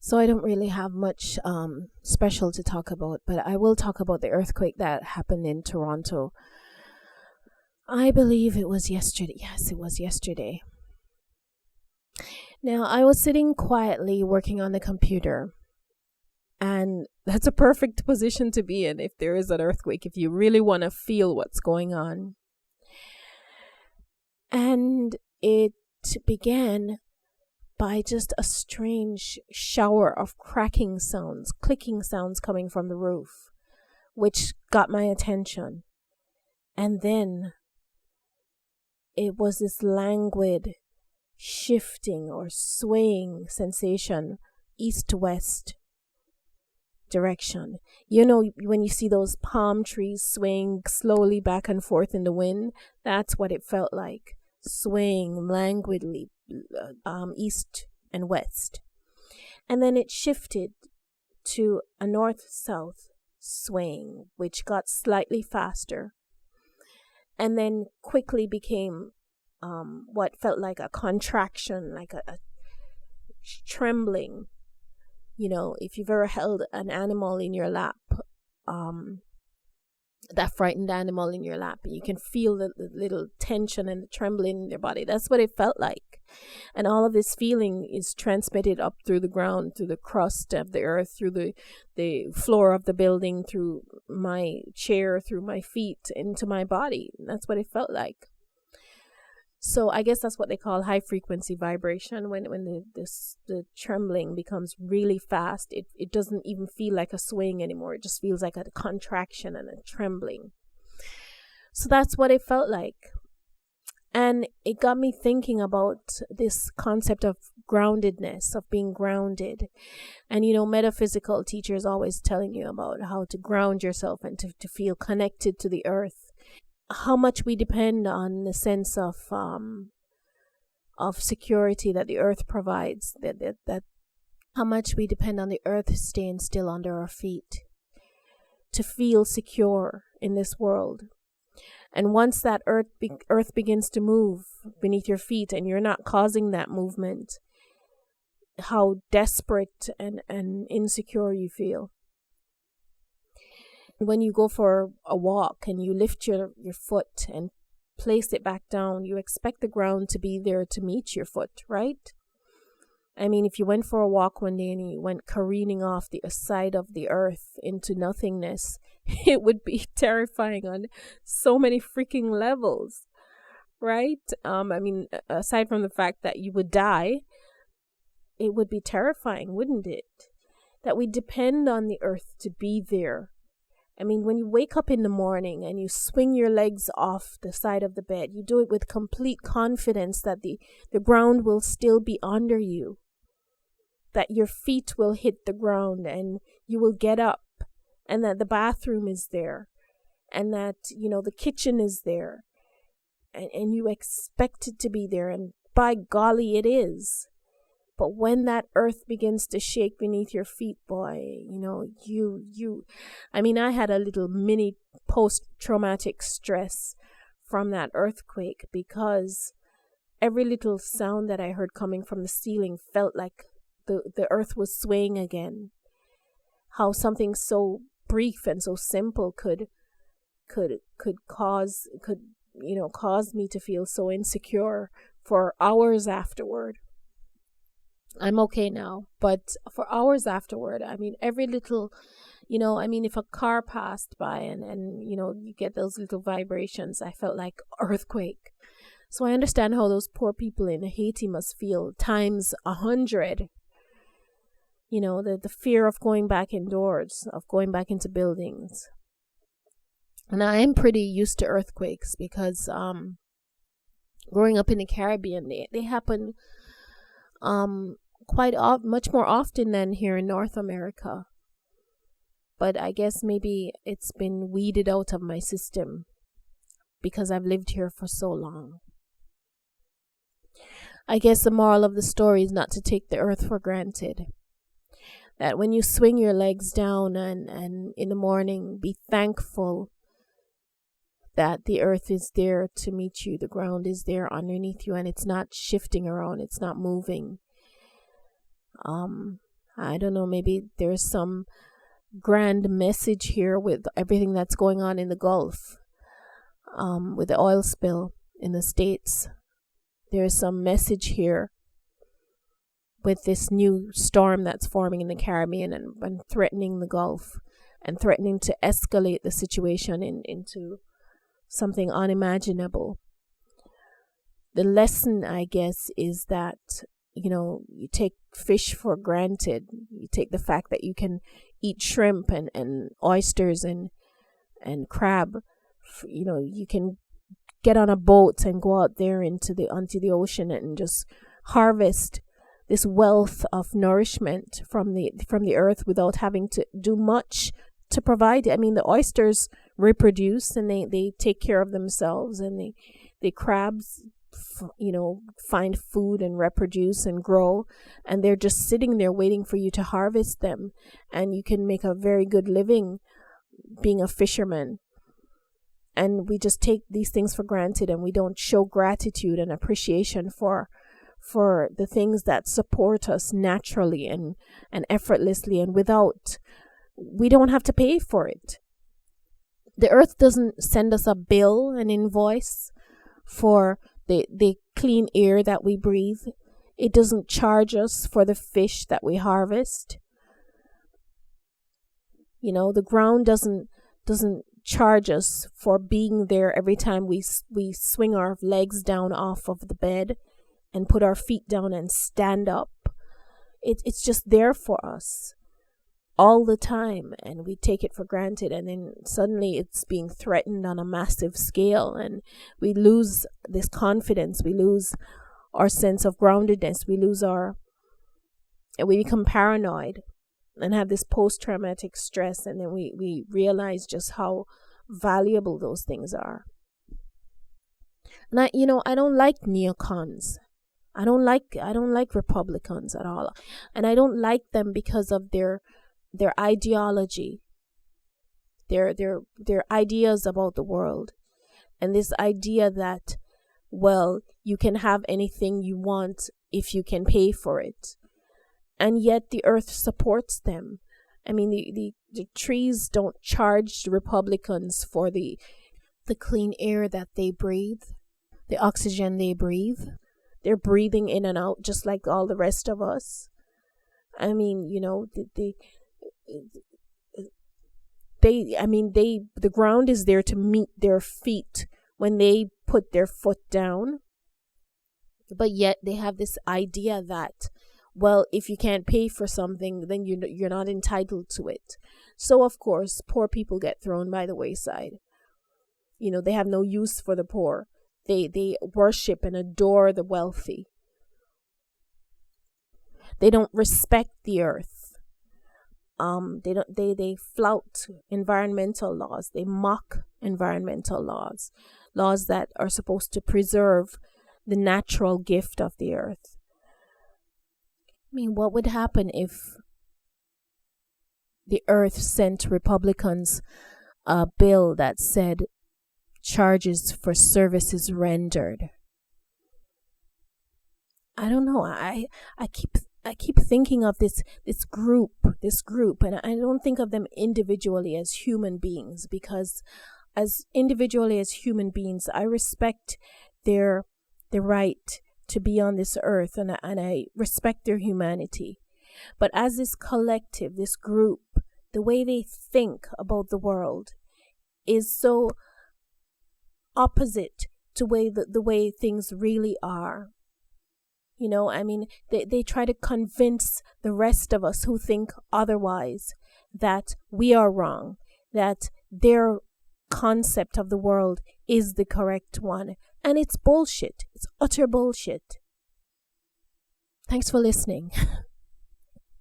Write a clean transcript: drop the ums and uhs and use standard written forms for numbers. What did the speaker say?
So I don't really have much special to talk about, but I will talk about the earthquake that happened in Toronto. I believe it was yesterday. Yes, it was yesterday. Now, I was sitting quietly working on the computer, and that's a perfect position to be in if there is an earthquake, if you really want to feel what's going on. And it began by just a strange shower of cracking sounds, clicking sounds coming from the roof, which got my attention. And then it was this languid shifting or swaying sensation east to west direction. You know, when you see those palm trees swaying slowly back and forth in the wind, that's what it felt like, swaying languidly east and west. And then it shifted to a north-south swaying, which got slightly faster, and then quickly became what felt like a contraction, like a trembling. You know, if you've ever held an animal in your lap, that frightened animal in your lap, you can feel the little tension and the trembling in their body. That's what it felt like. And all of this feeling is transmitted up through the ground, through the crust of the earth, through the floor of the building, through my chair, through my feet, into my body. That's what it felt like. So I guess that's what they call high frequency vibration. When the trembling becomes really fast, it doesn't even feel like a swing anymore. It just feels like a contraction and a trembling. So that's what it felt like. And it got me thinking about this concept of groundedness, of being grounded. And, you know, metaphysical teachers always telling you about how to ground yourself and to feel connected to the earth. How much we depend on the sense of security that the earth provides, that how much we depend on the earth staying still under our feet to feel secure in this world. And once that earth begins to move beneath your feet and you're not causing that movement, how desperate and insecure you feel. When you go for a walk and you lift your foot and place it back down, you expect the ground to be there to meet your foot, right? I mean, if you went for a walk one day and you went careening off the side of the earth into nothingness, it would be terrifying on so many freaking levels, right? I mean, aside from the fact that you would die, it would be terrifying, wouldn't it? That we depend on the earth to be there. I mean, when you wake up in the morning and you swing your legs off the side of the bed, you do it with complete confidence that the ground will still be under you, that your feet will hit the ground and you will get up, and that the bathroom is there, and that, you know, the kitchen is there, and you expect it to be there, and by golly, it is. But when that earth begins to shake beneath your feet, boy, you know, I mean, I had a little mini post-traumatic stress from that earthquake, because every little sound that I heard coming from the ceiling felt like the earth was swaying again. How something so brief and so simple could cause me to feel so insecure for hours afterward. I'm okay now, but for hours afterward, I mean, every little, you know, I mean, if a car passed by and you know, you get those little vibrations, I felt like earthquake. So I understand how those poor people in Haiti must feel times 100. You know, the fear of going back indoors, of going back into buildings. And I am pretty used to earthquakes because growing up in the Caribbean, they happen much more often than here in North America. But I guess maybe it's been weeded out of my system because I've lived here for so long. I guess the moral of the story is not to take the earth for granted. That when you swing your legs down and in the morning, be thankful that the earth is there to meet you. The ground is there underneath you, and it's not shifting around. It's not moving. I don't know, maybe there's some grand message here with everything that's going on in the Gulf, with the oil spill in the States. There's some message here with this new storm that's forming in the Caribbean and threatening the Gulf and threatening to escalate the situation into something unimaginable. The lesson, I guess, is that, you take fish for granted. You take the fact that you can eat shrimp and oysters and crab. You can get on a boat and go out there onto the ocean and just harvest this wealth of nourishment from the earth without having to do much to provide it. I mean, the oysters reproduce and they take care of themselves, and the crabs find food and reproduce and grow, and they're just sitting there waiting for you to harvest them, and you can make a very good living being a fisherman. And we just take these things for granted, and we don't show gratitude and appreciation for the things that support us naturally and effortlessly, and we don't have to pay for it. The earth doesn't send us a bill, an invoice for the clean air that we breathe. It doesn't charge us for the fish that we harvest. The ground doesn't charge us for being there every time we swing our legs down off of the bed and put our feet down and stand up. It's just there for us all the time, and we take it for granted, and then suddenly it's being threatened on a massive scale, and we lose this confidence, we lose our sense of groundedness, and we become paranoid and have this post-traumatic stress, and then we realize just how valuable those things are. And I don't like neocons. I don't like Republicans at all, and I don't like them because of their ideology, their ideas about the world, and this idea that, well, you can have anything you want if you can pay for it, and yet the earth supports them. I mean, the trees don't charge the Republicans for the clean air that they breathe, the oxygen they breathe. They're breathing in and out just like all the rest of us. I mean, the ground is there to meet their feet when they put their foot down. But yet they have this idea that, well, if you can't pay for something, then you're not entitled to it. So of course, poor people get thrown by the wayside. They have no use for the poor. They worship and adore the wealthy. They don't respect the earth. They flout environmental laws. They mock environmental laws that are supposed to preserve the natural gift of the earth. I mean, what would happen if the earth sent Republicans a bill that said charges for services rendered? I don't know. I keep thinking of this group, and I don't think of them individually as human beings, because as individually as human beings, I respect their right to be on this earth, and I respect their humanity. But as this collective, this group, the way they think about the world is so opposite to the way things really are. They try to convince the rest of us who think otherwise that we are wrong, that their concept of the world is the correct one. And it's bullshit. It's utter bullshit. Thanks for listening.